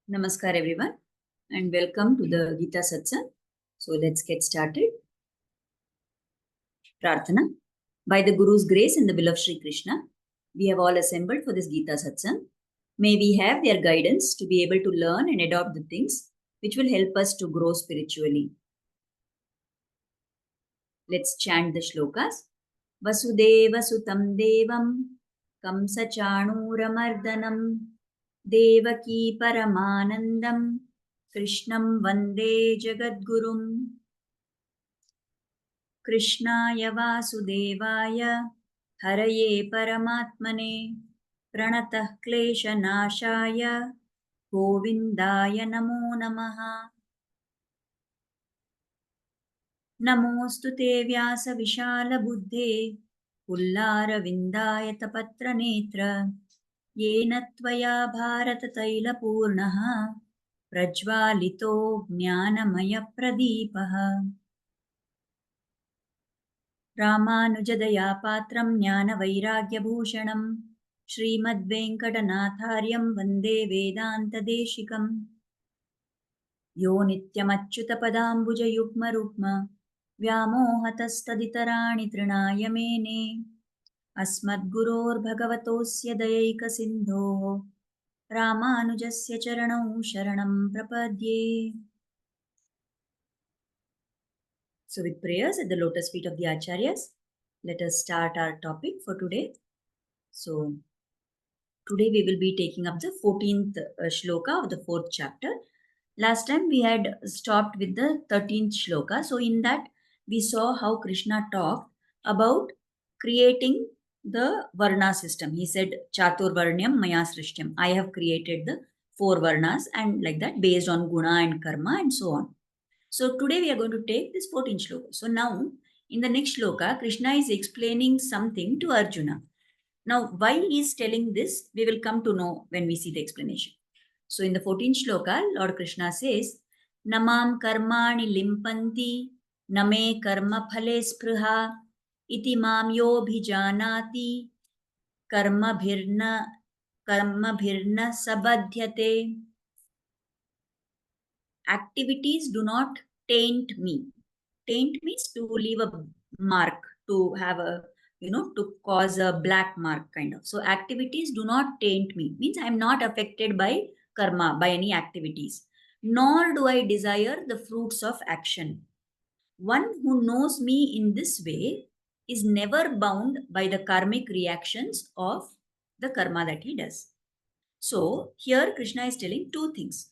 Namaskar everyone and welcome to the Gita Satsang. So let's get started. Prarthana. By the Guru's grace and the will of Sri Krishna, we have all assembled for this Gita Satsang. May we have their guidance to be able to learn and adopt the things which will help us to grow spiritually. Let's chant the shlokas. Vasudeva Sutam Devam Kamsa Chanuramardanam Devaki Paramanandam Krishnam Vande Jagadgurum Krishnaya Vasudevaya Haraye Paramatmane Pranatah Kleshanashaya Govindaya Namo Namaha Namostu te Vyasa Vishala Buddhe Pullara Vindaya Tapatra Netra Yena Tvaya Bharata Taila Purnaha Prajvalito Jnanamaya Pradipaha Ramanujadaya Patram Jnana Vairagyabhushanam Srimad-Venkatanathāryam Vande Vedanta Deshikam Yo Nityamachyutapadambuja Yukma Rukma Vyamohatastaditarani Trinaya Mene Asmadguror Bhagavatosya Dayaika Sindho Ramanujasya Charanau Sharanam Prapadye. So with prayers at the lotus feet of the Acharyas, let us start our topic for today. So today we will be taking up the 14th shloka of the 4th chapter. Last time we had stopped with the 13th shloka. So in that we saw how Krishna talked about creating the Varna system. He said, Chatur Varnyam Maya Srishtyam. I have created the 4 Varnas and like that based on Guna and Karma and so on. So today we are going to take this 14th shloka. So now in the next shloka, Krishna is explaining something to Arjuna. Now why he is telling this, we will come to know when we see the explanation. So in the 14th shloka, Lord Krishna says, Namam karmani limpanti, name karma phale sprha, iti mam yo bhijanati, karma bhirna sabadhyate. Activities do not taint me. Taint means to leave a mark, to have a, to cause a black mark kind of. So activities do not taint me. Means I am not affected by karma, by any activities. Nor do I desire the fruits of action. One who knows me in this way is never bound by the karmic reactions of the karma that he does. So here Krishna is telling two things.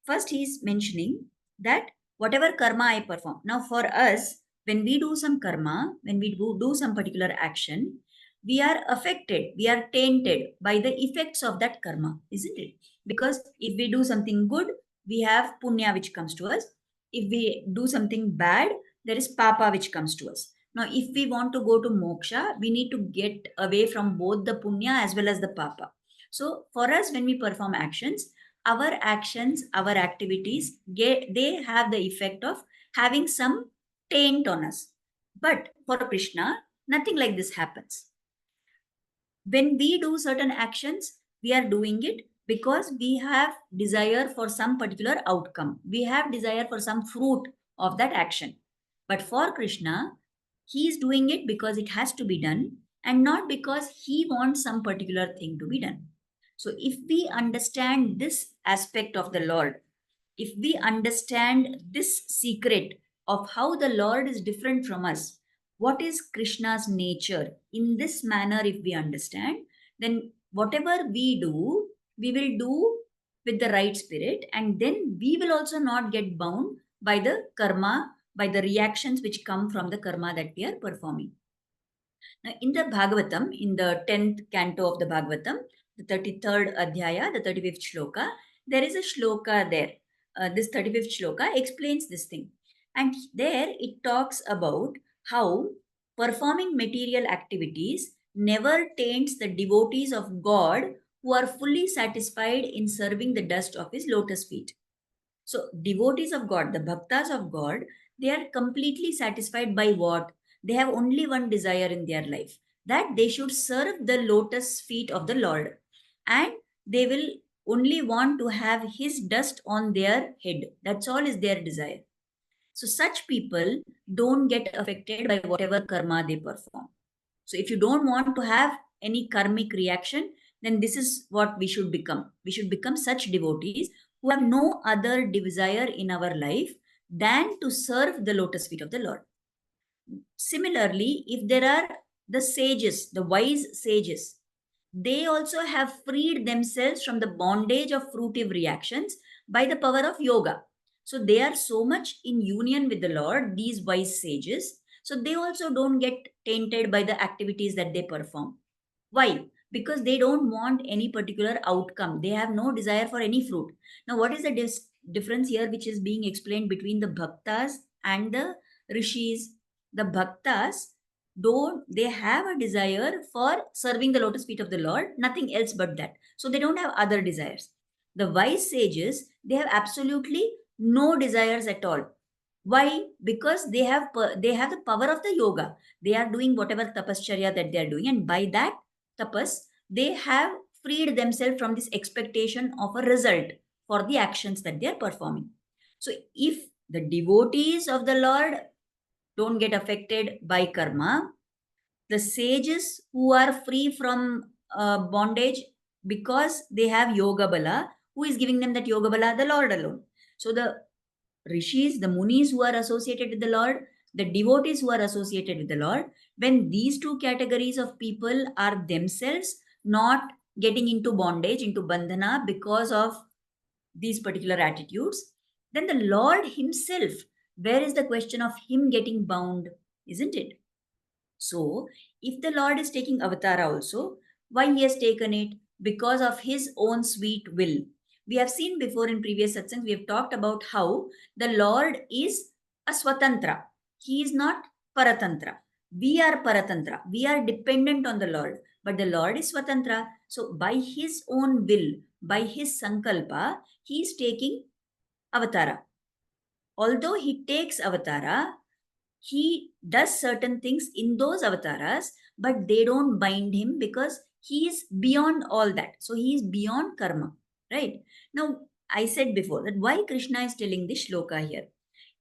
First, he is mentioning that whatever karma I perform. Now, for us, when we do some karma, when we do some particular action, we are affected, we are tainted by the effects of that karma, isn't it? Because if we do something good, we have punya which comes to us. If we do something bad, there is papa which comes to us. Now, if we want to go to moksha, we need to get away from both the punya as well as the papa. So, for us, when we perform actions, our activities, they have the effect of having some taint on us. But for Krishna, nothing like this happens. When we do certain actions, we are doing it because we have desire for some particular outcome. We have desire for some fruit of that action. But for Krishna, he is doing it because it has to be done and not because he wants some particular thing to be done. So if we understand this aspect of the Lord, if we understand this secret of how the Lord is different from us, what is Krishna's nature, in this manner, if we understand, then whatever we do, we will do with the right spirit, and then we will also not get bound by the karma, by the reactions which come from the karma that we are performing. Now, in the Bhagavatam, in the 10th canto of the Bhagavatam, the 33rd Adhyaya, the 35th Shloka, there is a Shloka there. This 35th Shloka explains this thing. And there it talks about how performing material activities never taints the devotees of God who are fully satisfied in serving the dust of his lotus feet. So devotees of God, the bhaktas of God, they are completely satisfied by what? They have only one desire in their life, that they should serve the lotus feet of the Lord. And they will only want to have his dust on their head. That's all is their desire. So such people don't get affected by whatever karma they perform. So if you don't want to have any karmic reaction, then this is what we should become. We should become such devotees who have no other desire in our life than to serve the lotus feet of the Lord. Similarly, if there are the sages, the wise sages, they also have freed themselves from the bondage of fruitive reactions by the power of yoga. So they are so much in union with the Lord, these wise sages. So they also don't get tainted by the activities that they perform. Why? Because they don't want any particular outcome. They have no desire for any fruit. Now, what is the difference here which is being explained between the bhaktas and the rishis? The bhaktas they have a desire for serving the lotus feet of the Lord, nothing else but that. So they don't have other desires. The wise sages, they have absolutely no desires at all. Why? Because they have the power of the yoga. They are doing whatever tapascharya that they are doing, and by that tapas, they have freed themselves from this expectation of a result for the actions that they are performing. So if the devotees of the Lord don't get affected by karma, the sages who are free from bondage because they have yoga bala, who is giving them that yoga bala? The Lord alone. So the rishis, the munis who are associated with the Lord, the devotees who are associated with the Lord, when these two categories of people are themselves not getting into bondage, into bandhana because of these particular attitudes, then the Lord himself, where is the question of him getting bound, isn't it? So, if the Lord is taking avatara also, why he has taken it? Because of his own sweet will. We have seen before in previous satsangs, we have talked about how the Lord is a swatantra. He is not paratantra. We are paratantra. We are dependent on the Lord. But the Lord is swatantra. So, by his own will, by his sankalpa, he is taking avatara. Although he takes avatara, he does certain things in those avatars, but they don't bind him because he is beyond all that. So he is beyond karma, right? Now, I said before that why Krishna is telling this shloka here.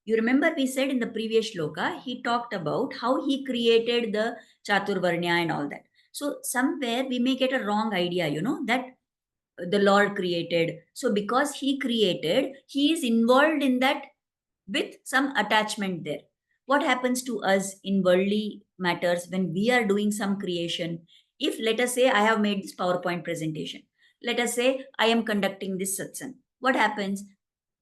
You remember we said in the previous shloka, he talked about how he created the Chaturvarnya and all that. So somewhere we may get a wrong idea, that the Lord created. So because he created, he is involved in that with some attachment there. What happens to us in worldly matters when we are doing some creation? If, let us say, I have made this PowerPoint presentation, let us say I am conducting this satsang. What happens?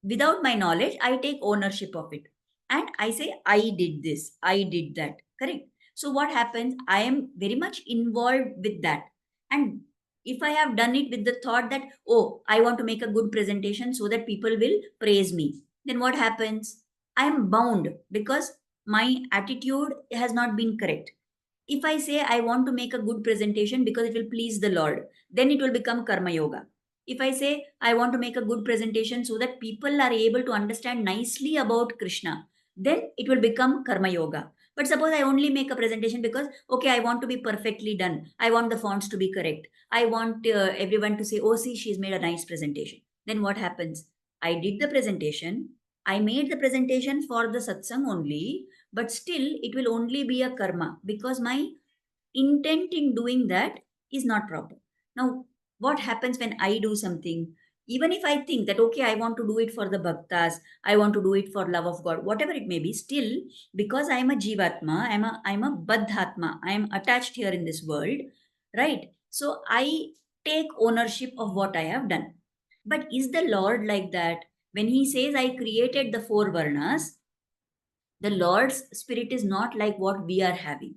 Without my knowledge, I take ownership of it. And I say, I did this, I did that. Correct? So, what happens? I am very much involved with that. And if I have done it with the thought that, oh, I want to make a good presentation so that people will praise me, then what happens? I am bound because my attitude has not been correct. If I say I want to make a good presentation because it will please the Lord, then it will become karma yoga. If I say I want to make a good presentation so that people are able to understand nicely about Krishna, then it will become karma yoga. But suppose I only make a presentation because, okay, I want to be perfectly done. I want the fonts to be correct. I want everyone to say, oh, see, she's made a nice presentation. Then what happens? I did the presentation. I made the presentation for the satsang only, but still it will only be a karma because my intent in doing that is not proper. Now, what happens when I do something? Even if I think that, okay, I want to do it for the bhaktas, I want to do it for love of God, whatever it may be, still, because I am a jivatma, I'm a baddhatma, I am attached here in this world, right? So I take ownership of what I have done. But is the Lord like that? When he says, I created the four varnas, the Lord's spirit is not like what we are having.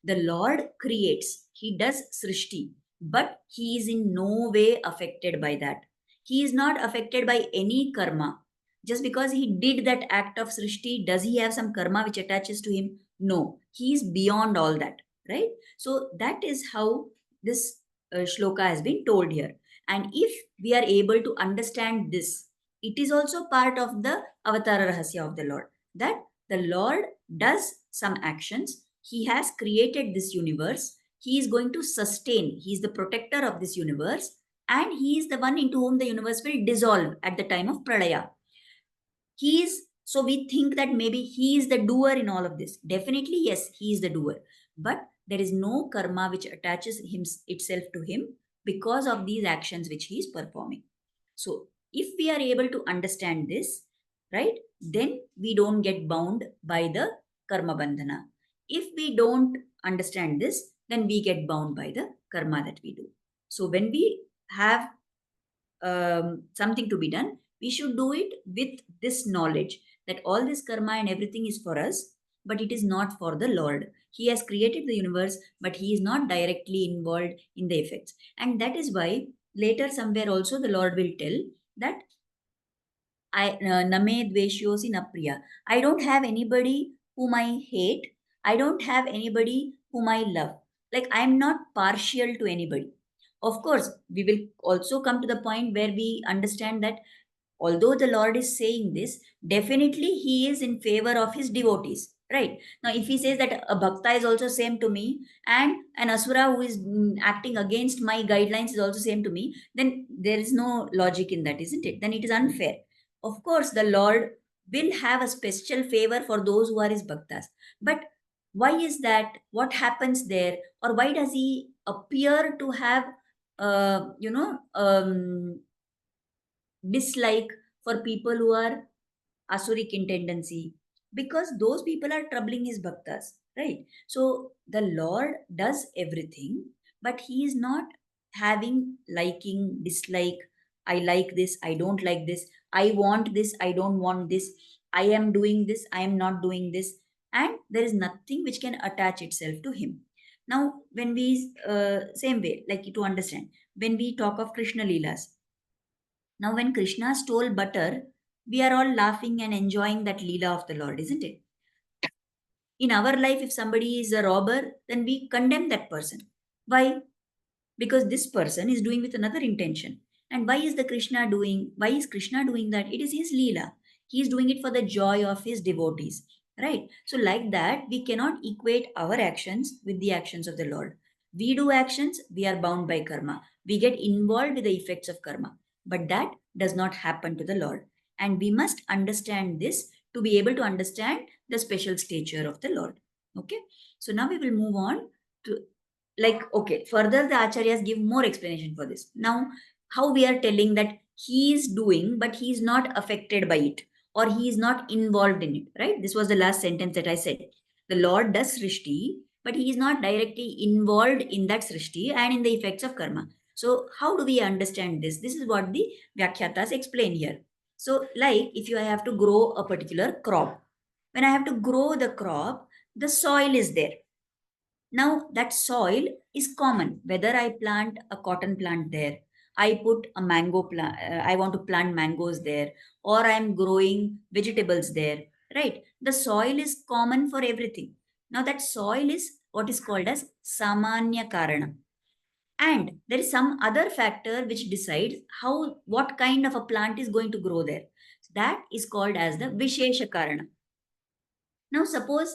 The Lord creates, he does srishti, but he is in no way affected by that. He is not affected by any karma. Just because he did that act of srishti, does he have some karma which attaches to him? No, he is beyond all that, right? So that is how this shloka has been told here. And if we are able to understand this, it is also part of the Avatara Rahasya of the Lord, that the Lord does some actions. He has created this universe. He is going to sustain. He is the protector of this universe. and he is the one into whom the universe will dissolve at the time of pralaya. So we think that maybe he is the doer in all of this. Definitely, yes, he is the doer. But there is no karma which attaches itself to him because of these actions which he is performing. So if we are able to understand this, right, then we don't get bound by the karma bandhana. If we don't understand this, then we get bound by the karma that we do. So when we have something to be done, we should do it with this knowledge that all this karma and everything is for us, but it is not for the Lord. He has created the universe, but he is not directly involved in the effects. And that is why later somewhere also the Lord will tell that name dveshyosi napriya. I don't have anybody whom I hate. I don't have anybody whom I love. Like I'm not partial to anybody. Of course, we will also come to the point where we understand that although the Lord is saying this, definitely he is in favor of his devotees. Right now, if he says that a bhakta is also same to me, and an asura who is acting against my guidelines is also same to me, then there is no logic in that, isn't it? Then it is unfair. Of course, the Lord will have a special favor for those who are his bhaktas. But why is that? What happens there? Or why does he appear to have, dislike for people who are asuric in tendency? Because those people are troubling his bhaktas, right? So the Lord does everything, but he is not having liking, dislike. I like this, I don't like this. I want this, I don't want this. I am doing this, I am not doing this. And there is nothing which can attach itself to him. Now, when we, same way, like to understand, when we talk of Krishna Leelas, now, when Krishna stole butter, we are all laughing and enjoying that Leela of the Lord, isn't it? In our life, if somebody is a robber, then we condemn that person. Why? Because this person is doing with another intention. And why is the Krishna doing? Why is Krishna doing that? It is his Leela. He is doing it for the joy of his devotees. Right? So, like that, we cannot equate our actions with the actions of the Lord. We do actions, we are bound by karma. We get involved with the effects of karma. But that does not happen to the Lord. And we must understand this to be able to understand the special stature of the Lord. Okay. So now we will move on to, like, okay, further the acharyas give more explanation for this. Now, how we are telling that he is doing, but he is not affected by it, or he is not involved in it, right? This was the last sentence that I said. The Lord does srishti, but he is not directly involved in that srishti and in the effects of karma. So how do we understand this? This is what the Vyakhyatas explain here. So, like, if you have to grow a particular crop, when I have to grow the crop, the soil is there. Now, that soil is common. Whether I plant a cotton plant there, I put a mango plant, I want to plant mangoes there, or I'm growing vegetables there, right? The soil is common for everything. Now, that soil is what is called as Samanya Karana. And there is some other factor which decides what kind of a plant is going to grow there. That is called as the Vishesha Karana. Now, suppose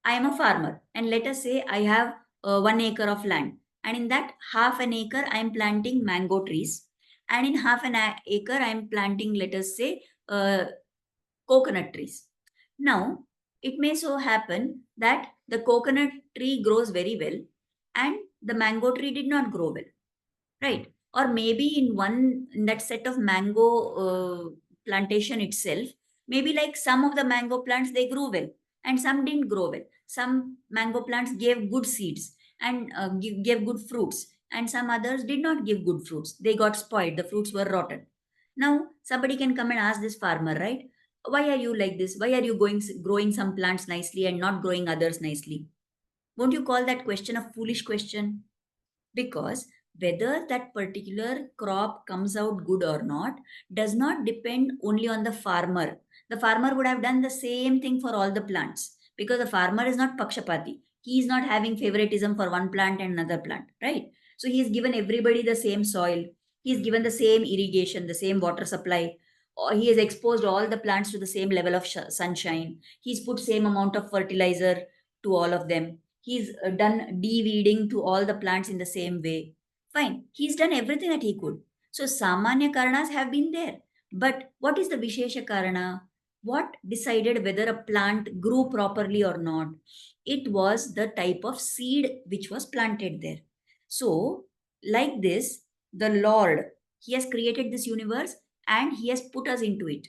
I am a farmer, and let us say I have 1 acre of land, and in that half an acre I am planting mango trees, and in half an acre I am planting, let us say, coconut trees. Now, it may so happen that the coconut tree grows very well, and the mango tree did not grow well, right? Or maybe in that set of mango plantation itself, maybe like some of the mango plants they grew well, and some didn't grow well. Some mango plants gave good seeds and gave good fruits, and some others did not give good fruits. They got spoiled, the fruits were rotten. Now somebody can come and ask this farmer, right, why are you like this? Why are you growing some plants nicely and not growing others nicely? Won't you call that question a foolish question? Because whether that particular crop comes out good or not does not depend only on the farmer. The farmer would have done the same thing for all the plants, because the farmer is not pakshapati. He is not having favoritism for one plant and another plant, right? So he has given everybody the same soil. He has given the same irrigation, the same water supply. Or he has exposed all the plants to the same level of sunshine. He's put same amount of fertilizer to all of them. He's done de-weeding to all the plants in the same way. Fine. He's done everything that he could. So Samanya Karanas have been there. But what is the Vishesha Karana? What decided whether a plant grew properly or not? It was the type of seed which was planted there. So, like this, the Lord, He has created this universe and He has put us into it.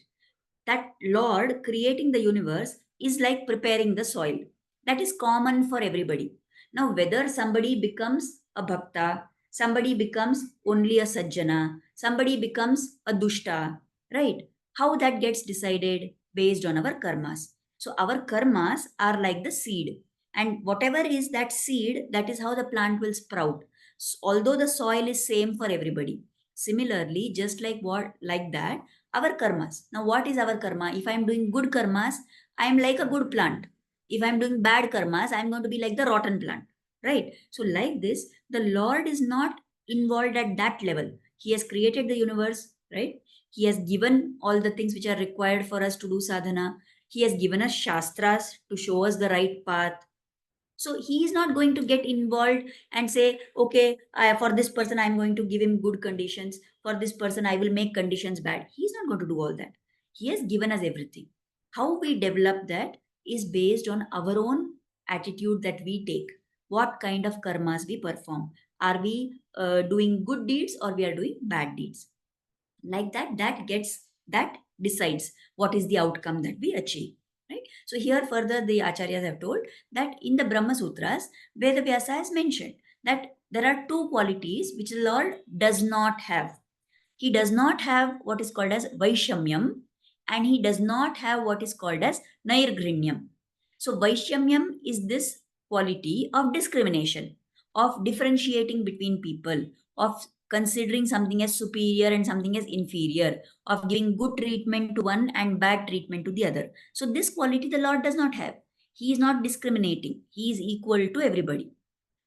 That Lord creating the universe is like preparing the soil. That is common for everybody. Now, whether somebody becomes a bhakta, somebody becomes only a sajjana, somebody becomes a dushta, right? How that gets decided based on our karmas. So, our karmas are like the seed, and whatever is that seed, that is how the plant will sprout. Although the soil is same for everybody. Similarly, just like like that, our karmas. Now, what is our karma? If I'm doing good karmas, I am like a good plant. If I'm doing bad karmas, I'm going to be like the rotten plant, right? So, like this, the Lord is not involved at that level. He has created the universe, right? He has given all the things which are required for us to do sadhana. He has given us shastras to show us the right path. So he is not going to get involved and say, okay, for this person, I'm going to give him good conditions. For this person, I will make conditions bad. He's not going to do all that. He has given us everything. How we develop that is based on our own attitude that we take. What kind of karmas we perform. Are we doing good deeds or we are doing bad deeds? Like that, that decides what is the outcome that we achieve, right? So here further the acharyas have told that in the Brahma Sutras, Vedavyasa has mentioned that there are two qualities which the Lord does not have. He does not have what is called as Vaishamyam, and he does not have what is called as Nairgrinyam. So Vaishamyam is this quality of discrimination, of differentiating between people, of considering something as superior and something as inferior, of giving good treatment to one and bad treatment to the other. So this quality the Lord does not have. He is not discriminating. He is equal to everybody.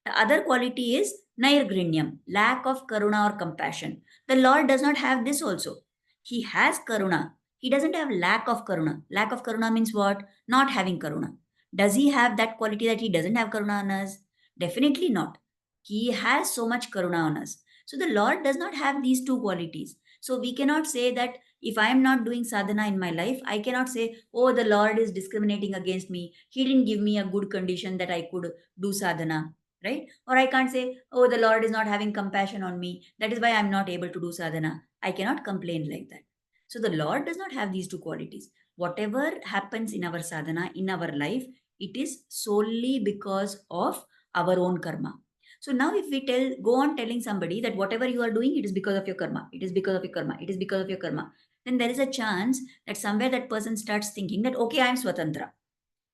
The other quality is Nairgrinyam, lack of karuna or compassion. The Lord does not have this also. He has karuna. He doesn't have lack of karuna. Lack of karuna means what? Not having karuna. Does he have that quality that he doesn't have karuna on us? Definitely not. He has so much karuna on us. So the Lord does not have these two qualities. So we cannot say that if I am not doing sadhana in my life, I cannot say, oh, the Lord is discriminating against me. He didn't give me a good condition that I could do sadhana, right? Or I can't say, oh, the Lord is not having compassion on me. That is why I'm not able to do sadhana. I cannot complain like that. So the Lord does not have these two qualities. Whatever happens in our sadhana, in our life, it is solely because of our own karma. So now if we go on telling somebody that whatever you are doing, it is because of your karma, it is because of your karma, it is because of your karma, then there is a chance that somewhere that person starts thinking that, okay, I am Swatantra.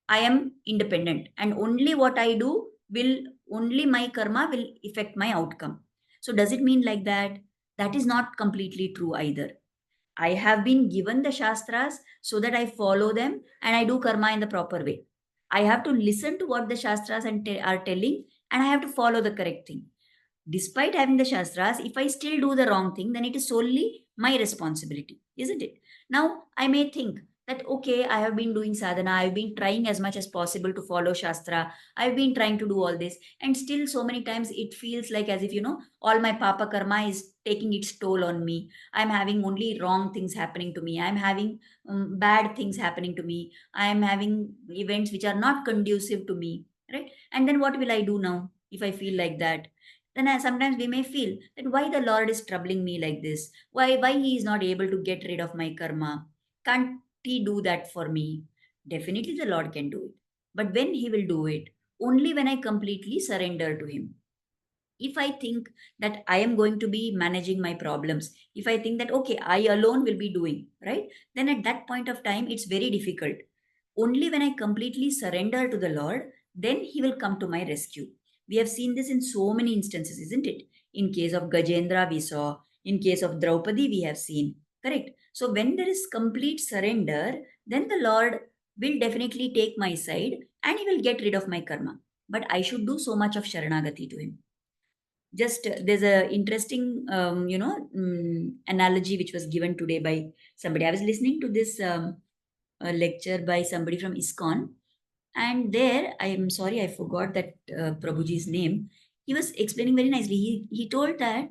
I am independent and only what I do will, only my karma will affect my outcome. So does it mean like that? That is not completely true either. I have been given the Shastras so that I follow them and I do karma in the proper way. I have to listen to what the Shastras are telling and I have to follow the correct thing. Despite having the Shastras, if I still do the wrong thing, then it is solely my responsibility, isn't it? Now, I may think that, okay, I have been doing sadhana, I've been trying as much as possible to follow Shastra, I've been trying to do all this, and still so many times it feels like as if, all my papa karma is taking its toll on me. I'm having only wrong things happening to me. I'm having bad things happening to me. I'm having events which are not conducive to me, right? And then what will I do now if I feel like that? Then sometimes we may feel that why the Lord is troubling me like this? Why he is not able to get rid of my karma? Can't he do that for me? Definitely the Lord can do it. But when he will do it? Only when I completely surrender to him. If I think that I am going to be managing my problems, if I think that, okay, I alone will be doing, right? Then at that point of time, it's very difficult. Only when I completely surrender to the Lord, then He will come to my rescue. We have seen this in so many instances, isn't it? In case of Gajendra, we saw. In case of Draupadi, we have seen. Correct. So when there is complete surrender, then the Lord will definitely take my side and He will get rid of my karma. But I should do so much of Sharanagati to Him. Just there's a interesting analogy which was given today by somebody. I was listening to this lecture by somebody from ISKCON, and there, I am sorry, I forgot that Prabhuji's name. he was explaining very nicely. He told that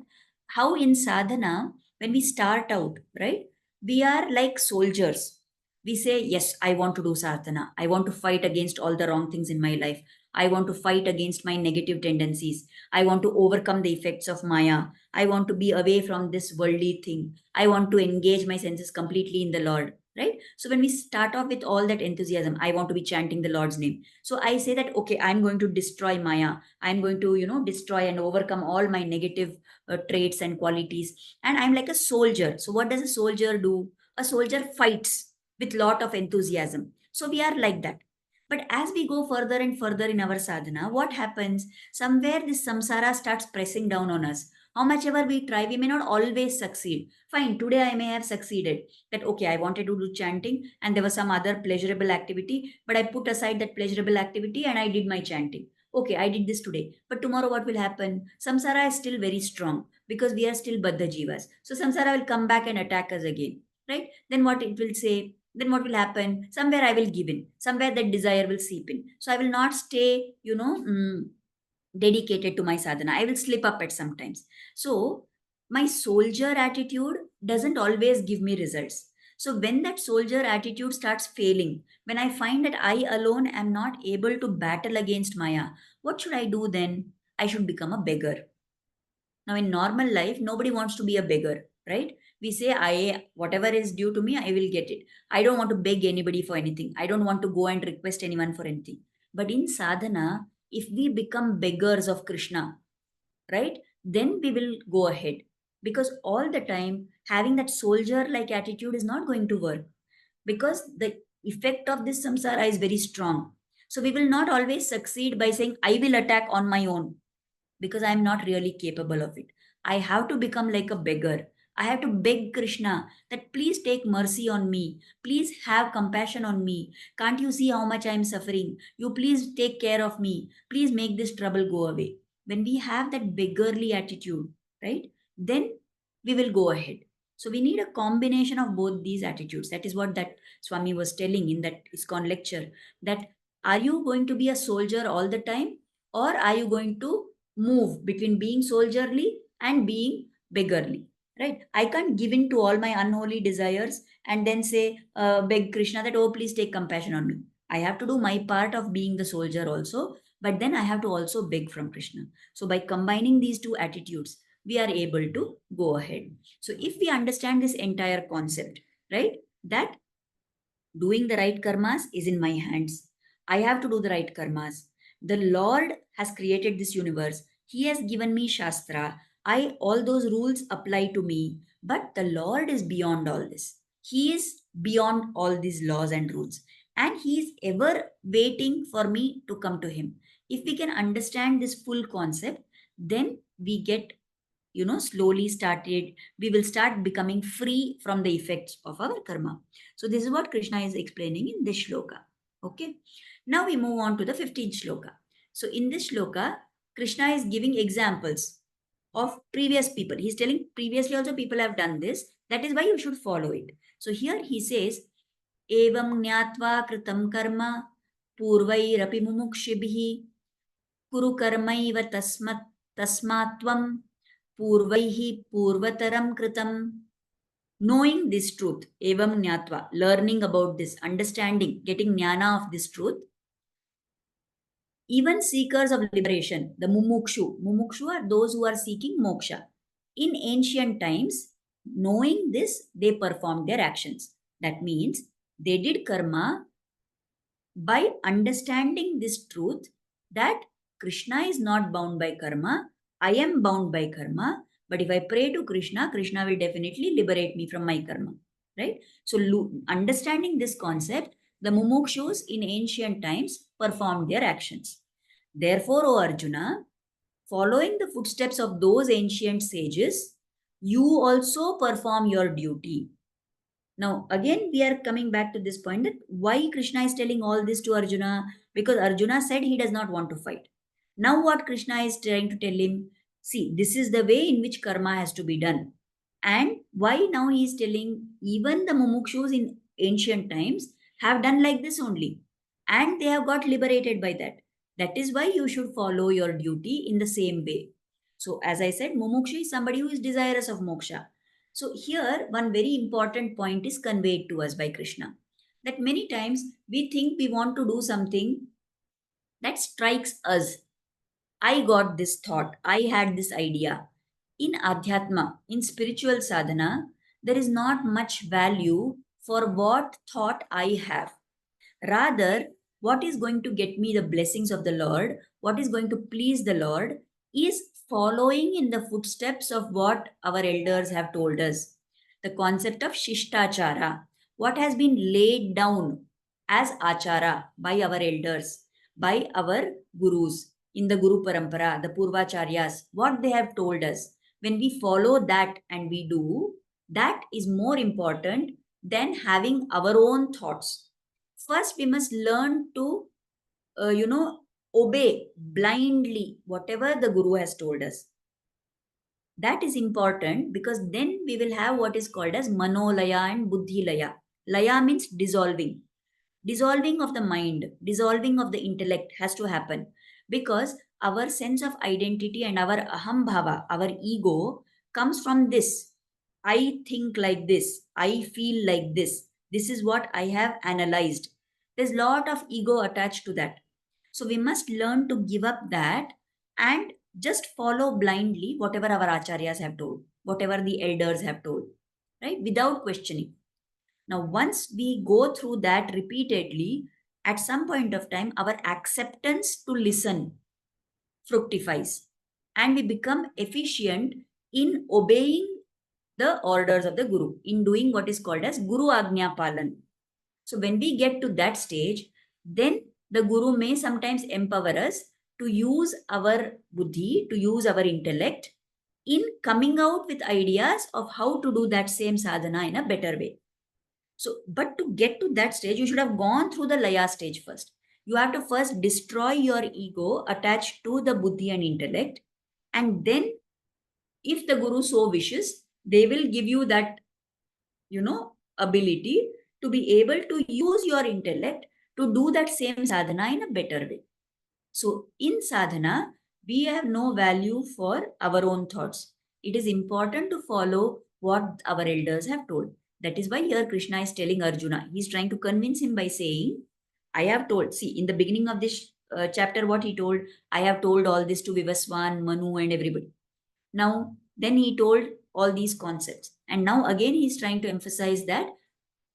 how in sadhana, when we start out, right, we are like soldiers. We say, yes, I want to do sadhana. I want to fight against all the wrong things in my life. I want to fight against my negative tendencies. I want to overcome the effects of Maya. I want to be away from this worldly thing. I want to engage my senses completely in the Lord, right? So when we start off with all that enthusiasm, I want to be chanting the Lord's name. So I say that, okay, I'm going to destroy Maya. I'm going to, destroy and overcome all my negative traits and qualities. And I'm like a soldier. So what does a soldier do? A soldier fights with lot of enthusiasm. So we are like that. But as we go further and further in our sadhana, what happens? Somewhere this samsara starts pressing down on us. How much ever we try, we may not always succeed. Fine, today I may have succeeded. That, okay, I wanted to do chanting and there was some other pleasurable activity, but I put aside that pleasurable activity and I did my chanting. Okay, I did this today. But tomorrow what will happen? Samsara is still very strong because we are still Baddha Jivas. So samsara will come back and attack us again. Right? Then what it will say? Then what will happen? Somewhere I will give in. Somewhere that desire will seep in. So I will not stay, dedicated to my sadhana. I will slip up at sometimes. So my soldier attitude doesn't always give me results. So when that soldier attitude starts failing, when I find that I alone am not able to battle against Maya, what should I do then? I should become a beggar. Now, in normal life, nobody wants to be a beggar, right? We say, I whatever is due to me, I will get it. I don't want to beg anybody for anything. I don't want to go and request anyone for anything. But in sadhana, if we become beggars of Krishna, right, then we will go ahead. Because all the time, having that soldier like attitude is not going to work. Because the effect of this samsara is very strong. So we will not always succeed by saying, I will attack on my own because I'm not really capable of it. I have to become like a beggar. I have to beg Krishna that please take mercy on me. Please have compassion on me. Can't you see how much I am suffering? You please take care of me. Please make this trouble go away. When we have that beggarly attitude, right, then we will go ahead. So we need a combination of both these attitudes. That is what that Swami was telling in that ISKCON lecture. That are you going to be a soldier all the time, or are you going to move between being soldierly and being beggarly, right? I can't give in to all my unholy desires and then say, beg Krishna that, oh, please take compassion on me. I have to do my part of being the soldier also, but then I have to also beg from Krishna. So by combining these two attitudes, we are able to go ahead. So if we understand this entire concept, right, that doing the right karmas is in my hands. I have to do the right karmas. The Lord has created this universe. He has given me Shastra. All those rules apply to me. But the Lord is beyond all this. He is beyond all these laws and rules. And He is ever waiting for me to come to Him. If we can understand this full concept, then we get, slowly started, we will start becoming free from the effects of our karma. So this is what Krishna is explaining in this shloka. Okay. Now we move on to the 15th shloka. So in this shloka, Krishna is giving examples of previous people. He's telling previously also people have done this. That is why you should follow it. So here he says, Evam Nyatva Kritam Karma Purvairapi Mumukshibhi Kuru Karmaiva Tasmatvam Purvaihi Purvataram Kritam. Knowing this truth, evam jnatva, learning about this, understanding, getting jnana of this truth, even seekers of liberation, the mumukshu are those who are seeking moksha. In ancient times, knowing this, they performed their actions. That means they did karma by understanding this truth that Krishna is not bound by karma, I am bound by karma, but if I pray to Krishna, Krishna will definitely liberate me from my karma, right? So understanding this concept, the mumukshus in ancient times performed their actions. Therefore, O Arjuna, following the footsteps of those ancient sages, you also perform your duty. Now, again, we are coming back to this point that why Krishna is telling all this to Arjuna? Because Arjuna said he does not want to fight. Now, what Krishna is trying to tell him, see, this is the way in which karma has to be done. And why now he is telling even the mumukshus in ancient times have done like this only. And they have got liberated by that. That is why you should follow your duty in the same way. So as I said, mumuksha is somebody who is desirous of moksha. So here one very important point is conveyed to us by Krishna, that many times we think we want to do something that strikes us. I got this thought, I had this idea. In Adhyatma, in spiritual sadhana, there is not much value for what thought I have. Rather, what is going to get me the blessings of the Lord, what is going to please the Lord, is following in the footsteps of what our elders have told us. The concept of Shishtachara, what has been laid down as Achara by our elders, by our gurus in the Guru Parampara, the Purvacharyas, what they have told us. When we follow that and we do, that is more important than having our own thoughts. First we must learn to obey blindly whatever the guru has told us. That is important because then we will have what is called as manolaya and buddhi laya. Laya means dissolving of the mind, dissolving of the intellect has to happen, because our sense of identity and our aham bhava, our ego, comes from this. I think like this, I feel like this is what I have analyzed. There's a lot of ego attached to that. So we must learn to give up that and just follow blindly whatever our acharyas have told, whatever the elders have told, right, without questioning. Now, once we go through that repeatedly, at some point of time, our acceptance to listen fructifies and we become efficient in obeying the orders of the Guru, in doing what is called as Guru Agnya Palan. So, when we get to that stage, then the Guru may sometimes empower us to use our buddhi, to use our intellect in coming out with ideas of how to do that same sadhana in a better way. So, but to get to that stage, you should have gone through the laya stage first. You have to first destroy your ego attached to the buddhi and intellect. And then, if the guru so wishes, they will give you that, ability to be able to use your intellect to do that same sadhana in a better way. So, in sadhana, we have no value for our own thoughts. It is important to follow what our elders have told. That is why here Krishna is telling Arjuna, he is trying to convince him by saying, I have told, see, in the beginning of this chapter, what he told, I have told all this to Vivaswan, Manu, and everybody. Now, then he told all these concepts. And now again, he is trying to emphasize that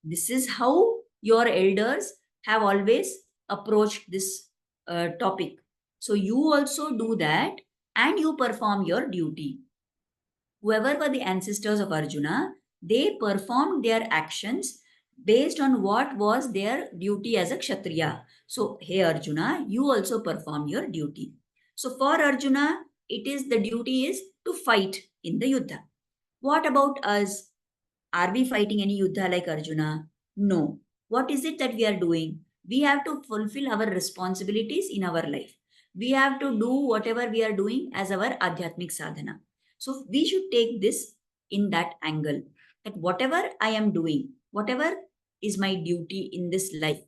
this is how your elders have always approached this topic. So you also do that and you perform your duty. Whoever were the ancestors of Arjuna, they performed their actions based on what was their duty as a Kshatriya. So, hey Arjuna, you also perform your duty. So, for Arjuna, the duty is to fight in the Yuddha. What about us? Are we fighting any Yuddha like Arjuna? No. What is it that we are doing? We have to fulfill our responsibilities in our life. We have to do whatever we are doing as our Adhyatmic sadhana. So we should take this in that angle, that whatever I am doing, whatever is my duty in this life,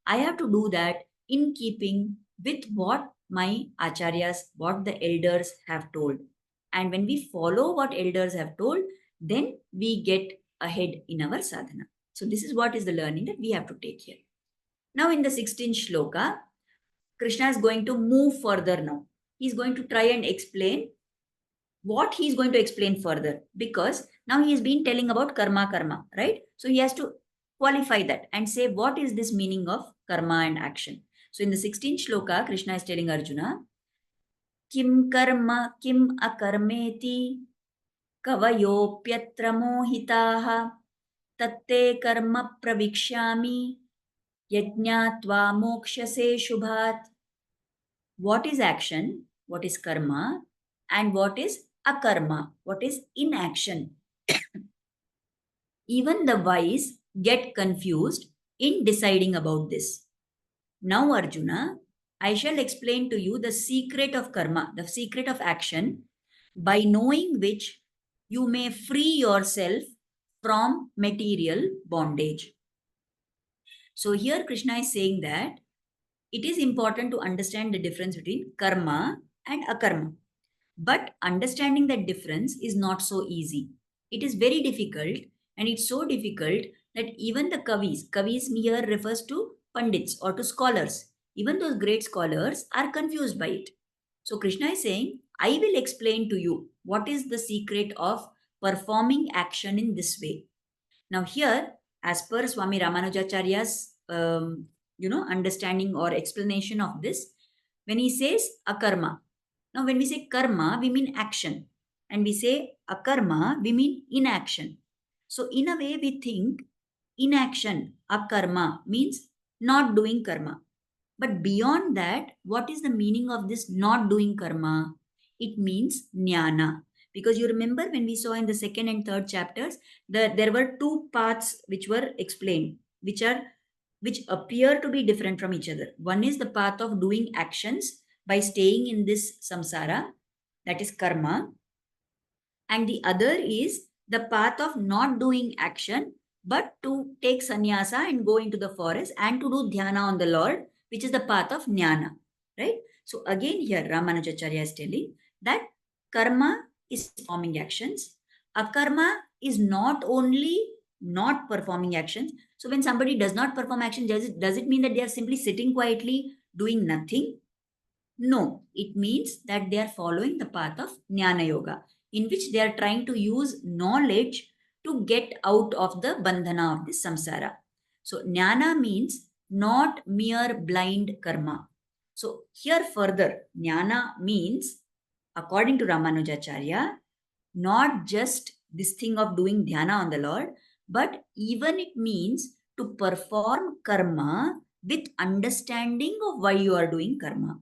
I have to do that in keeping with what my acharyas, what the elders have told. And when we follow what elders have told, then we get ahead in our sadhana. So this is what is the learning that we have to take here. Now in the 16th shloka, Krishna is going to move further now. He's going to try and explain what he's going to explain further, because now he has been telling about karma, right? So he has to qualify that and say what is this meaning of karma and action. So in the 16th shloka, Krishna is telling Arjuna, kim karma kim akarmeti कवयोप्यत्र मोहिताः तत्ते कर्म प्रविक्ष्यामि यज्ञात्वा मोक्ष्यसे शुभात्. What is action? What is karma? And what is akarma? What is inaction? Even the wise get confused in deciding about this. Now, Arjuna, I shall explain to you the secret of karma, the secret of action, by knowing which you may free yourself from material bondage. So here Krishna is saying that it is important to understand the difference between karma and akarma. But understanding that difference is not so easy. It is very difficult, and it's so difficult that even the kavis here refers to pandits or to scholars, even those great scholars are confused by it. So Krishna is saying, I will explain to you what is the secret of performing action in this way. Now here, as per Swami Ramanujacharya's understanding or explanation of this, when he says akarma, now when we say karma, we mean action, and we say akarma, we mean inaction. So in a way, we think inaction, akarma, means not doing karma. But beyond that, what is the meaning of this not doing karma? It means jnana. Because you remember when we saw in the second and third chapters, there were two paths which were explained, which appear to be different from each other. One is the path of doing actions by staying in this samsara, that is karma, and the other is the path of not doing action but to take sannyasa and go into the forest and to do dhyana on the Lord, which is the path of jnana, right? So again here Ramanujacharya is telling that karma is performing actions. Akarma is not only not performing actions. So when somebody does not perform action, does it mean that they are simply sitting quietly doing nothing? No, it means that they are following the path of Jnana Yoga, in which they are trying to use knowledge to get out of the bandhana of this samsara. So, Jnana means not mere blind karma. So, here further, Jnana means, according to Ramanujacharya, not just this thing of doing dhyana on the Lord, but even it means to perform karma with understanding of why you are doing karma.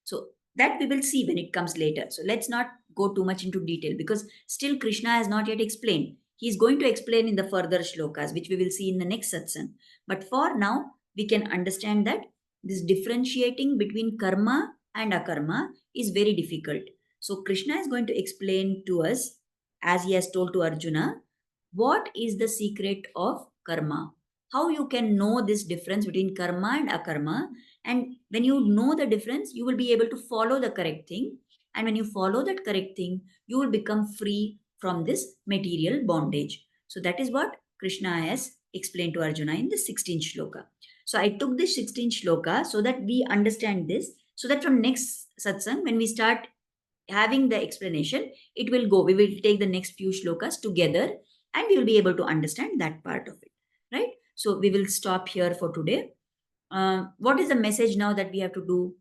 So that we will see when it comes later. So let's not go too much into detail because still Krishna has not yet explained. He is going to explain in the further shlokas, which we will see in the next satsang. But for now, we can understand that this differentiating between karma and akarma is very difficult. So Krishna is going to explain to us, as he has told to Arjuna, what is the secret of karma? How you can know this difference between karma and akarma, and when you know the difference, you will be able to follow the correct thing. And when you follow that correct thing, you will become free from this material bondage. So that is what Krishna has explained to Arjuna in the 16th shloka. So I took this 16th shloka so that we understand this, so that from next satsang, when we start having the explanation, it will go. We will take the next few shlokas together and we will be able to understand that part of it. Right? So we will stop here for today. What is the message now that we have to do?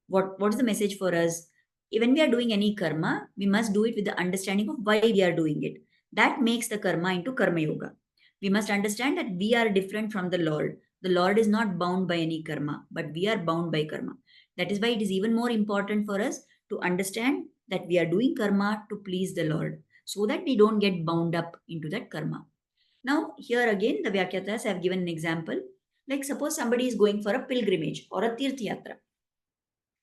What is the message for us? When we are doing any karma, we must do it with the understanding of why we are doing it. That makes the karma into karma yoga. We must understand that we are different from the Lord. The Lord is not bound by any karma, but we are bound by karma. That is why it is even more important for us to understand that we are doing karma to please the Lord, so that we don't get bound up into that karma. Now, here again, the Vyakyatas have given an example. Like suppose somebody is going for a pilgrimage or a Tirth Yatra.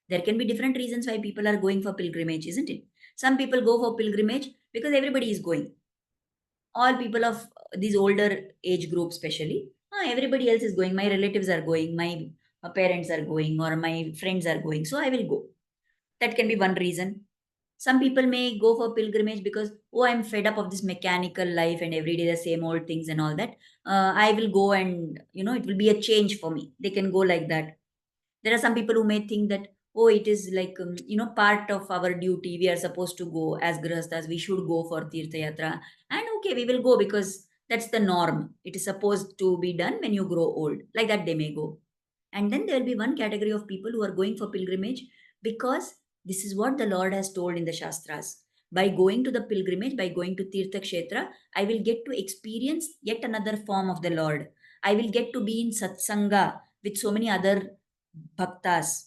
There can be different reasons why people are going for pilgrimage, isn't it? Some people go for pilgrimage because everybody is going. All people of these older age group especially, everybody else is going. My relatives are going, my parents are going, or my friends are going. So I will go. That can be one reason. Some people may go for pilgrimage because, oh, I'm fed up of this mechanical life and every day the same old things and all that. I will go and, it will be a change for me. They can go like that. There are some people who may think that, oh, it is like, part of our duty. We are supposed to go as grihasthas. We should go for Tirtha Yatra. And okay, we will go because that's the norm. It is supposed to be done when you grow old. Like that, they may go. And then there will be one category of people who are going for pilgrimage because this is what the Lord has told in the Shastras. By going to the pilgrimage, by going to Tirtha Kshetra, I will get to experience yet another form of the Lord. I will get to be in satsanga with so many other bhaktas.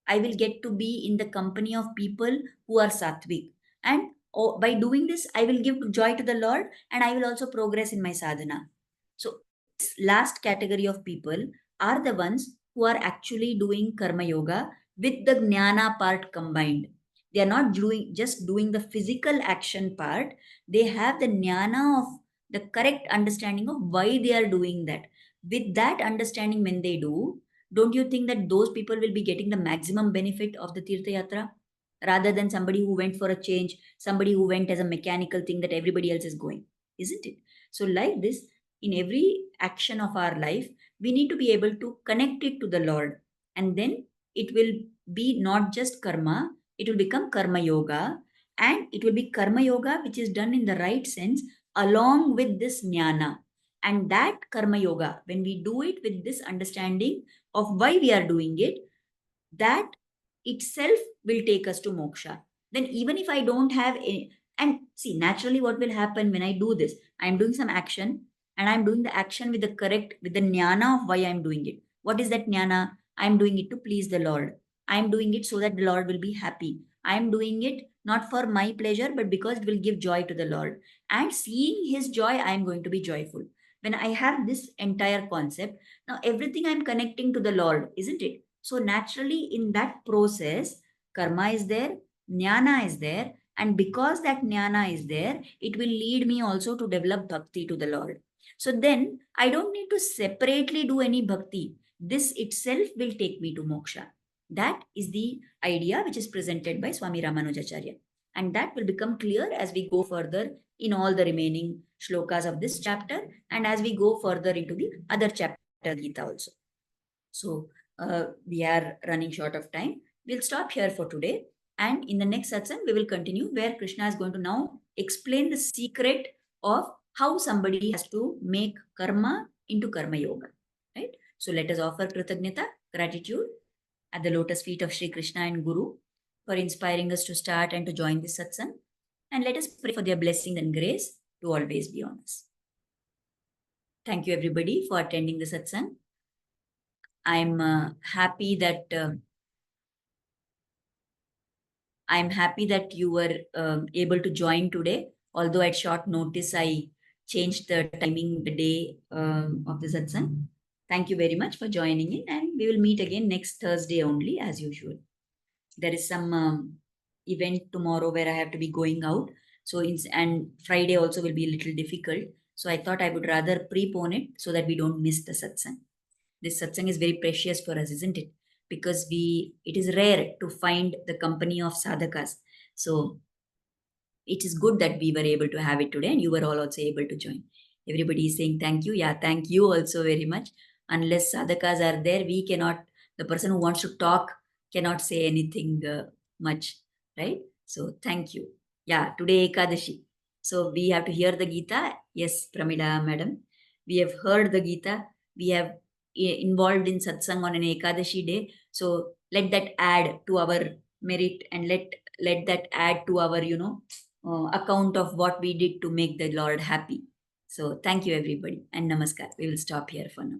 I will get to be in the company of people who are sattvic. And by doing this, I will give joy to the Lord and I will also progress in my sadhana. So, this last category of people are the ones who are actually doing karma yoga with the jnana part combined. They are not just doing the physical action part, they have the jnana of the correct understanding of why they are doing that. With that understanding, when they do, don't you think that those people will be getting the maximum benefit of the Tirtha Yatra rather than somebody who went for a change, somebody who went as a mechanical thing that everybody else is going, isn't it? So, like this, in every action of our life, we need to be able to connect it to the Lord, and then it will be not just karma, it will become karma yoga, and it will be karma yoga which is done in the right sense along with this jnana. And that karma yoga, when we do it with this understanding of why we are doing it, that itself will take us to moksha. Then even if I don't have any, and see, naturally what will happen when I do this, I'm doing some action, and I'm doing the action with the correct, with the jnana of why I'm doing it. What is that jnana? I'm doing it to please the Lord. I'm doing it so that the Lord will be happy. I'm doing it not for my pleasure, but because it will give joy to the Lord. And seeing his joy, I'm going to be joyful. When I have this entire concept, now everything I'm connecting to the Lord, isn't it? So naturally, in that process, karma is there, jnana is there, and because that jnana is there, it will lead me also to develop bhakti to the Lord. So then I don't need to separately do any bhakti. This itself will take me to moksha. That is the idea which is presented by Swami Ramanujacharya. And that will become clear as we go further in all the remaining shlokas of this chapter, and as we go further into the other chapter Gita also. So we are running short of time. We'll stop here for today. And in the next satsang, we will continue where Krishna is going to now explain the secret of how somebody has to make karma into karma yoga. Right? So let us offer Kritagnyata, gratitude at the lotus feet of Sri Krishna and Guru for inspiring us to start and to join this satsang. And let us pray for their blessing and grace to always be on us. Thank you everybody for attending the satsang. I'm happy that you were able to join today. Although at short notice, I changed the timing, the day of the satsang. Thank you very much for joining in, and we will meet again next Thursday only as usual. There is some event tomorrow where I have to be going out. So and Friday also will be a little difficult. So I thought I would rather prepone it so that we don't miss the satsang. This satsang is very precious for us, isn't it? Because it is rare to find the company of sadhakas. So it is good that we were able to have it today, and you were all also able to join. Everybody is saying thank you. Yeah, thank you also very much. Unless sadhakas are there, we cannot, the person who wants to talk cannot say anything much, right? So thank you. Yeah, today Ekadashi. So we have to hear the Gita. Yes, Pramila madam. We have heard the Gita. We have involved in satsang on an Ekadashi day. So let that add to our merit, and let that add to our, account of what we did to make the Lord happy. So thank you everybody, and namaskar. We will stop here for now.